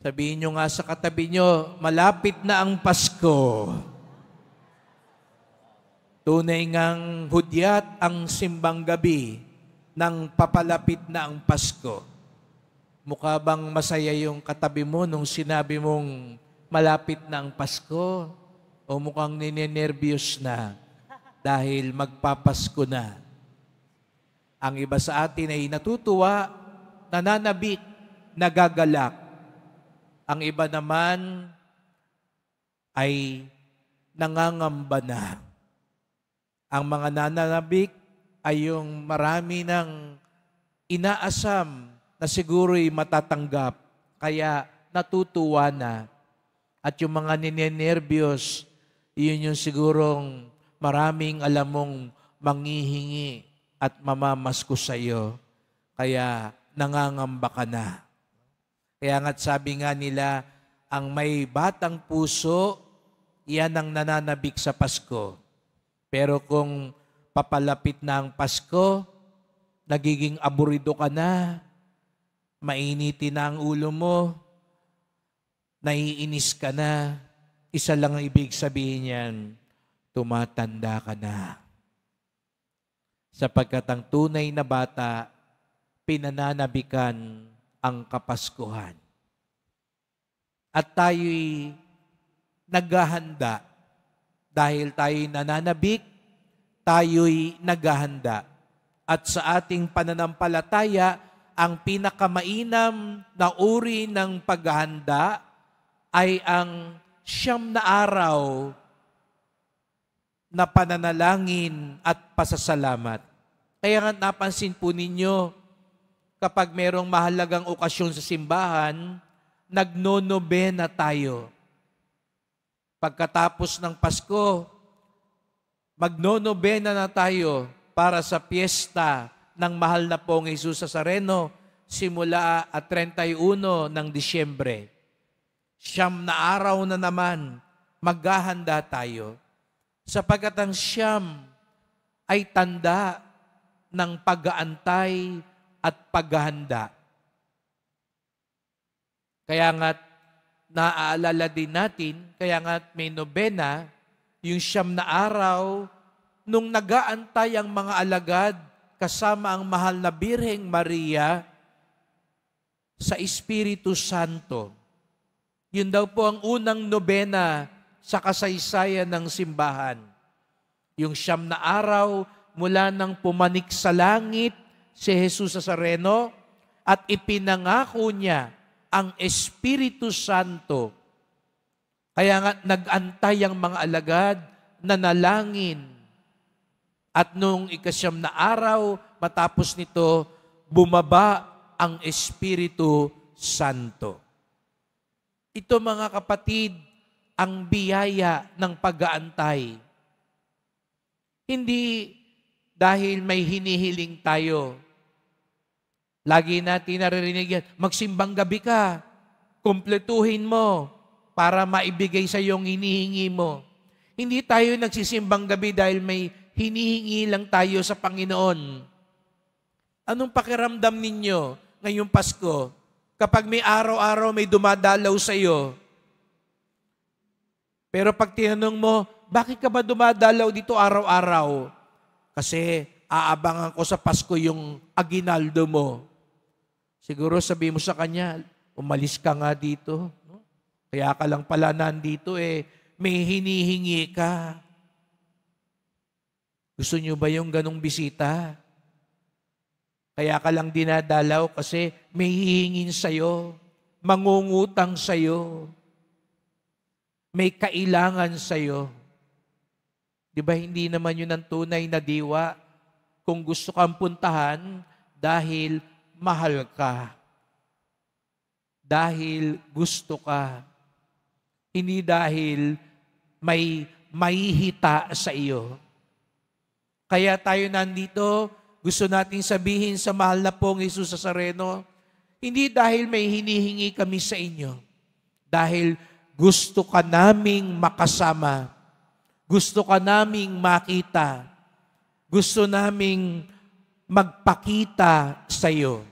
Sabihin nyo nga sa katabi nyo, malapit na ang Pasko. Tunay ngang hudyat ang simbang gabi nang papalapit na ang Pasko. Mukha bang masaya yung katabi mo nung sinabi mong malapit na ang Pasko? O mukhang ninenervyos na dahil magpapasko na? Ang iba sa atin ay natutuwa, nananabik, nagagalak. Ang iba naman ay nangangamba na. Ang mga nananabik ay yung marami ng inaasam na siguro'y matatanggap, kaya natutuwa na. At yung mga ninenervyos, yun yung sigurong maraming alam mong manghihingi at mamamasko sa iyo, kaya nangangamba ka na. Kaya nga't sabi nga nila, ang may batang puso, yan ang nananabik sa Pasko. Pero kung papalapit na ang Pasko, nagiging aburido ka na, mainitin na ang ulo mo, naiinis ka na, isa lang ang ibig sabihin yan, tumatanda ka na. Sapagkat ang tunay na bata, pinananabikan ang Kapaskuhan. At tayo'y naghahanda. Dahil tayo'y nananabik, tayo'y naghahanda. At sa ating pananampalataya, ang pinakamainam na uri ng paghahanda ay ang 9 na araw na pananalangin at pasasalamat. Kaya nga napansin po ninyo, kapag merong mahalagang okasyon sa simbahan, nagnonobena tayo. Pagkatapos ng Pasko, magnonobena na tayo para sa piyesta ng mahal na pong Jesus Nazareno simula 31 ng Disyembre. 9 na araw na naman, maghahanda tayo. Sapagkat ang 9 ay tanda ng pag-aantay at paghahanda. Kaya nga't naaalala din natin, kaya nga't may nobena, yung 9 na araw, nung nag-aantay ang mga alagad kasama ang mahal na Birheng Maria sa Espiritu Santo. Yun daw po ang unang nobena sa kasaysayan ng simbahan. Yung 9 na araw mula nang pumanik sa langit si Jesus Nazareno at ipinangako niya ang Espiritu Santo. Kaya nga nag-antay ang mga alagad na nalangin. At nung 9 na araw, matapos nito, bumaba ang Espiritu Santo. Ito mga kapatid, ang biyaya ng pag-aantay. Hindi dahil may hinihiling tayo. Lagi natin naririnig yan, magsimbang gabi ka, kumpletuhin mo para maibigay sa iyong hinihingi mo. Hindi tayo nagsisimbang gabi dahil may hinihingi lang tayo sa Panginoon. Anong pakiramdam ninyo ngayong Pasko kapag may araw-araw may dumadalaw sa iyo? Pero pag tinanong mo, bakit ka ba dumadalaw dito araw-araw? Kasi aabangan ko sa Pasko yung aginaldo mo. Siguro sabi mo sa kanya, umalis ka nga dito. No? Kaya ka lang pala nandito may hinihingi ka. Gusto nyo ba yung ganong bisita? Kaya ka lang dinadalaw kasi may hihingin sa'yo, mangungutang sa'yo, may kailangan sa'yo. Di ba hindi naman yun ang tunay na diwa kung gusto kang puntahan dahil mahal ka, dahil gusto ka, hindi dahil may mahihita sa iyo. Kaya tayo nandito, gusto nating sabihin sa mahal na pong Jesus Nazareno, hindi dahil may hinihingi kami sa inyo, dahil gusto ka naming makasama, gusto ka naming makita, gusto naming magpakita sa iyo.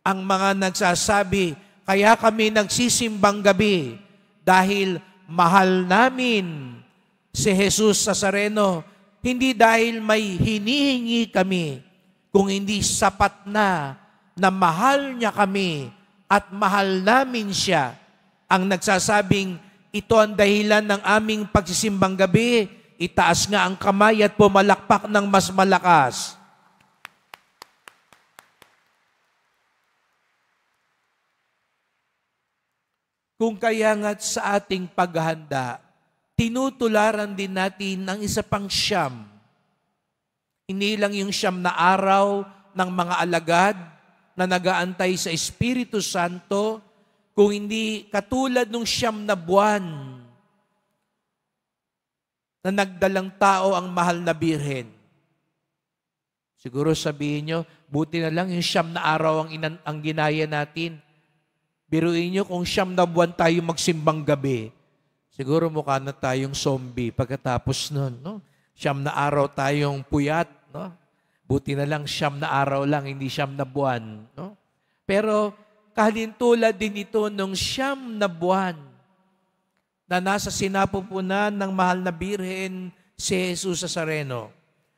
Ang mga nagsasabi, Kaya kami nagsisimbang gabi dahil mahal namin si Jesus Nazareno. Hindi dahil may hinihingi kami, kung hindi sapat na mahal niya kami at mahal namin siya. Ang nagsasabing, ito ang dahilan ng aming pagsisimbang gabi, itaas nga ang kamay at pumalakpak ng mas malakas. Kung kaya nga't sa ating paghahanda, tinutularan din natin ang isa pang siyam. Hindi lang yung siyam na araw ng mga alagad na nagaantay sa Espiritu Santo, kung hindi katulad ng siyam na buwan na nagdalang tao ang mahal na birhen. Siguro sabihin nyo, buti na lang yung siyam na araw ang ginaya natin. Biruin nyo kung siyam na buwan tayo magsimbang gabi. Siguro mukha na tayong zombie pagkatapos nun. No? Siyam na araw tayong puyat. No? Buti na lang siyam na araw lang, hindi siyam na buwan. No? Pero kahalintulad din ito nung siyam na buwan na nasa sinapupunan ng mahal na birhen si Jesus Nazareno.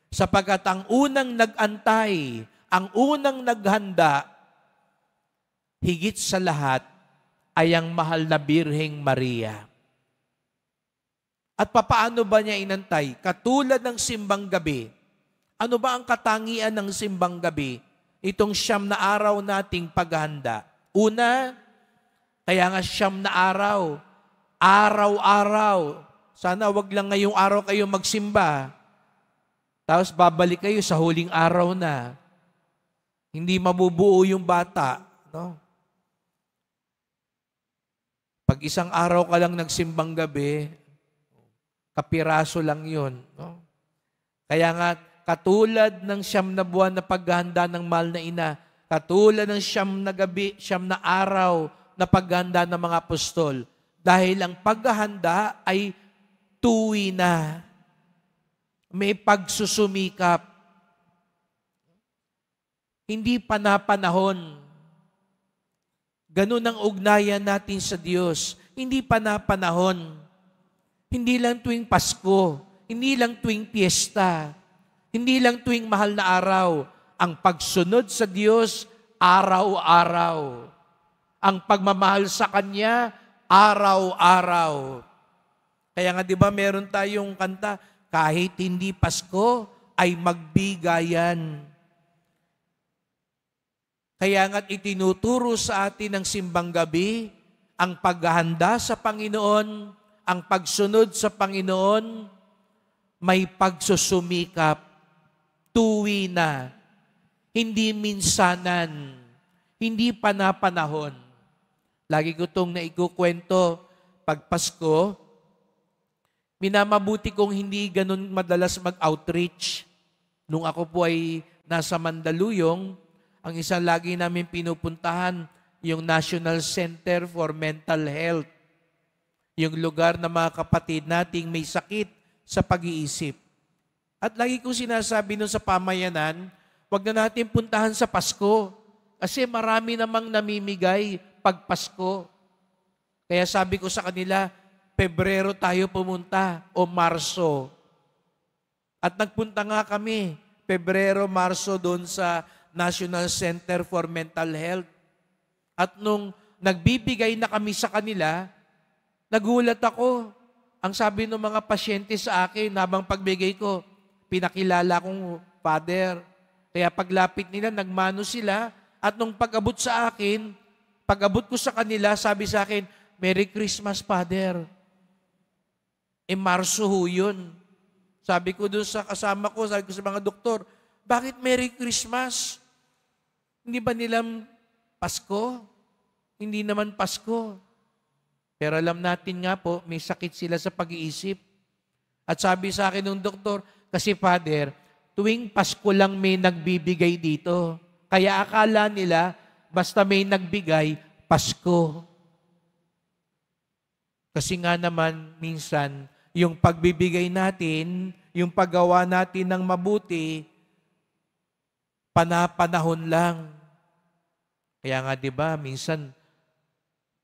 Sapagkat ang unang nag-antay, ang unang naghanda, higit sa lahat ay ang mahal na Birheng Maria. At papaano ba niya inantay? Katulad ng simbang gabi. Ano ba ang katangian ng simbang gabi? Itong siyam na araw nating paghahanda. Una, kaya nga siyam na araw, araw-araw. Sana wag lang ngayong araw kayo magsimba. Tapos babalik kayo sa huling araw na. Hindi mabubuo yung bata. No? Pag isang araw ka lang nagsimbang gabi, kapiraso lang yun. No? Kaya nga, katulad ng siyam na buwan na paghahanda ng mahal na ina, katulad ng siyam na gabi, siyam na araw na paghahanda ng mga apostol, dahil ang paghahanda ay tuwi na. May pagsusumikap. Hindi panapanahon. Ganun ang ugnayan natin sa Diyos. Hindi panapanahon. Hindi lang tuwing Pasko. Hindi lang tuwing piyesta. Hindi lang tuwing mahal na araw. Ang pagsunod sa Diyos, araw-araw. Ang pagmamahal sa Kanya, araw-araw. Kaya nga, di ba, meron tayong kanta, kahit hindi Pasko, ay magbigayan. Kaya nga't itinuturo sa atin ng simbang gabi, ang paghahanda sa Panginoon, ang pagsunod sa Panginoon, may pagsusumikap, tuwi na, hindi minsanan, hindi panapanahon. Lagi ko itong naikukwento, pag Pasko, minamabuti kong hindi ganun madalas mag-outreach. Nung ako po ay nasa Mandaluyong, ang isa lagi namin pinupuntahan, yung National Center for Mental Health. Yung lugar na mga kapatid nating may sakit sa pag-iisip. At lagi kong sinasabi nun sa pamayanan, wag na natin puntahan sa Pasko. Kasi marami namang namimigay pag Pasko. Kaya sabi ko sa kanila, Pebrero tayo pumunta o Marso. At nagpunta nga kami, Pebrero, Marso doon sa National Center for Mental Health. At nung nagbibigay na kami sa kanila, nagulat ako. Ang sabi ng mga pasyente sa akin habang pagbigay ko, pinakilala kong Father. Kaya paglapit nila, nagmano sila. At nung pag-abot sa akin, pag-abot ko sa kanila, sabi sa akin, Merry Christmas, Father. Marso ho yun. Sabi ko doon sa kasama ko, sabi ko sa mga doktor, bakit Merry Christmas? Hindi ba nilang Pasko? Hindi naman Pasko. Pero alam natin nga po, may sakit sila sa pag-iisip. At sabi sa akin ng doktor, kasi Father, tuwing Pasko lang may nagbibigay dito. Kaya akala nila, basta may nagbigay, Pasko. Kasi nga naman, minsan, yung pagbibigay natin, yung paggawa natin ng mabuti, panapanahon lang. Kaya nga 'di ba, minsan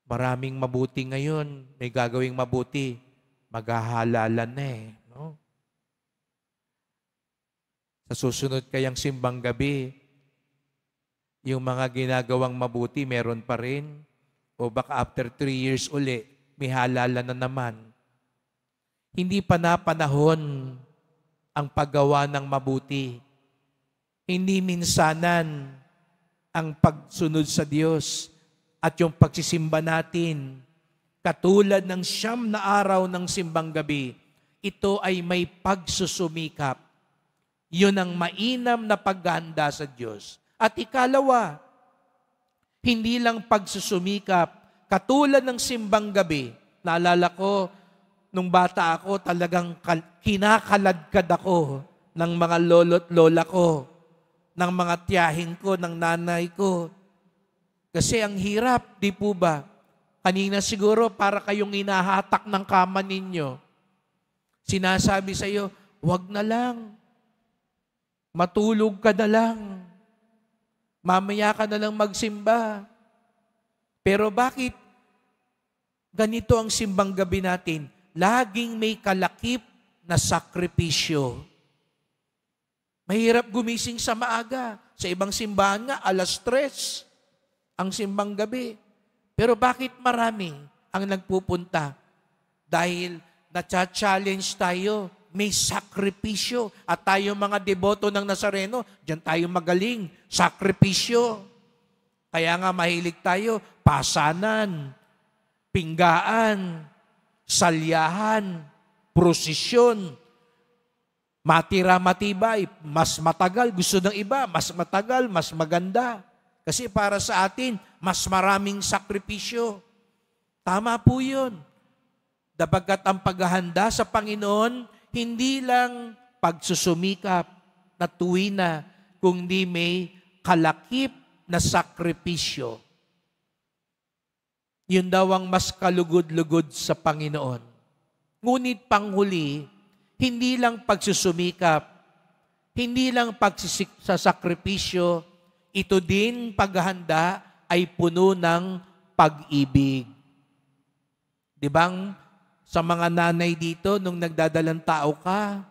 Maraming mabuti ngayon, may gagawing mabuti, maghahalalan na no? Sa susunod kayang simbang gabi, yung mga ginagawang mabuti, meron pa rin. O baka after 3 years uli, may halalan na naman. Hindi pa na panahon ang paggawa ng mabuti. Hindi minsanan ang pagsunod sa Diyos at yung pagsisimba natin. Katulad ng 9 na araw ng simbang gabi, ito ay may pagsusumikap. Yun ang mainam na paghahanda sa Diyos. At ikalawa, hindi lang pagsusumikap, katulad ng simbang gabi. Naalala ko, nung bata ako, talagang kinakaladkad ako ng mga lolo't lola ko, ng mga tiyahin ko, ng nanay ko. Kasi ang hirap, di po ba? Kanina siguro, para kayong inahatak ng kama ninyo. Sinasabi sa iyo, wag na lang. Matulog ka na lang. Mamaya ka na lang magsimba. Pero bakit ganito ang simbang gabi natin? Laging may kalakip na sakripisyo. Mahirap gumising sa maaga. Sa ibang simbahan nga, 3:00 ang simbang gabi. Pero bakit marami ang nagpupunta? Dahil na-challenge tayo. May sakripisyo. At tayo mga deboto ng Nazareno, diyan tayo magaling. Sakripisyo. Kaya nga mahilig tayo, pasanan, pinggaan, salyahan, prosesyon, matira matibay, mas matagal. Gusto ng iba, mas matagal, mas maganda. Kasi para sa atin, mas maraming sakripisyo. Tama po yun. Dabagat ang paghahanda sa Panginoon, hindi lang pagsusumikap na tuwina, kundi may kalakip na sakripisyo. Yun daw ang mas kalugod-lugod sa Panginoon. Ngunit panghuli, hindi lang pagsusumikap, hindi lang pagsasakripisyo, ito din paghahanda ay puno ng pag-ibig. Di bang sa mga nanay dito, nung nagdadalang tao ka,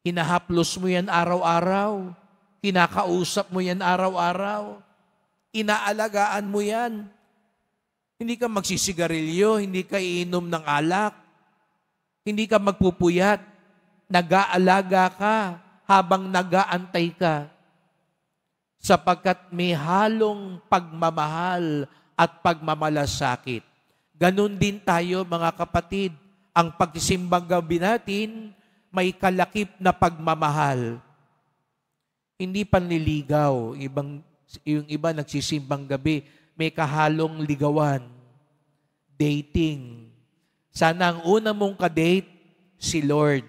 hinahaplos mo yan araw-araw, kinakausap mo yan araw-araw, inaalagaan mo yan. Hindi ka magsisigarilyo, hindi ka iinom ng alak, hindi ka magpupuyat, nag-aalaga ka habang nag-aantay ka. Sapagkat may halong pagmamahal at pagmamalasakit. Ganon din tayo mga kapatid, ang pagsimbang gabi natin may kalakip na pagmamahal. Hindi panliligaw, yung iba nagsisimbang gabi, may kahalong ligawan, dating. Sana ang una mong kadate, si Lord,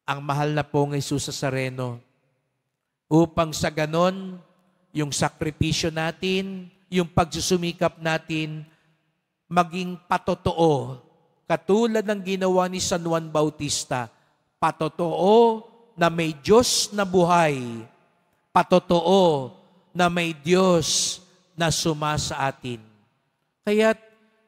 ang mahal na pong Jesus Nazareno, upang sa ganon, yung sakripisyo natin, yung pagsusumikap natin, maging patotoo, katulad ng ginawa ni San Juan Bautista, patotoo na may Diyos na buhay, patotoo na may Diyos na sumasa atin. Kaya't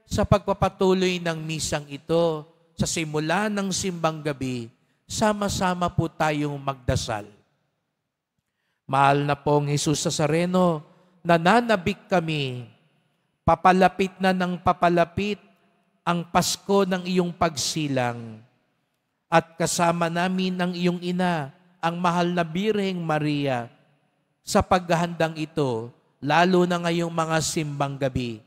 sa pagpapatuloy ng misang ito, sa simula ng simbang gabi, sama-sama po tayong magdasal. Mahal na pong Jesus Nazareno, nananabik kami, papalapit na ng papalapit ang Pasko ng iyong pagsilang. At kasama namin ang iyong ina, ang mahal na Birheng Maria, sa paghahandang ito, lalo na ngayong mga simbang gabi.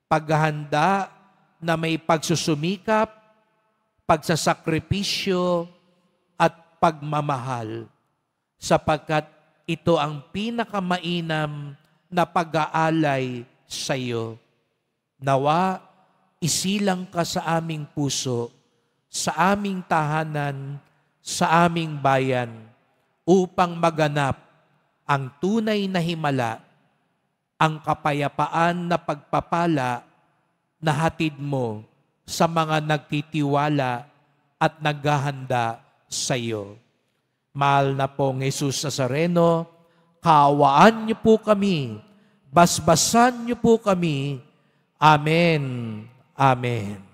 Paghahanda na may pagsusumikap, pagsasakripisyo, at pagmamahal. Sapagkat ito ang pinakamainam na pag-aalay sa iyo. Nawa, isilang ka sa aming puso, sa aming tahanan, sa aming bayan, upang maganap ang tunay na himala, ang kapayapaan na pagpapala na hatid mo sa mga nagtitiwala at naghahanda sa iyo. Mahal na pong Jesus Nazareno, kaawaan niyo po kami basbasan niyo po kami. Amen. Amen.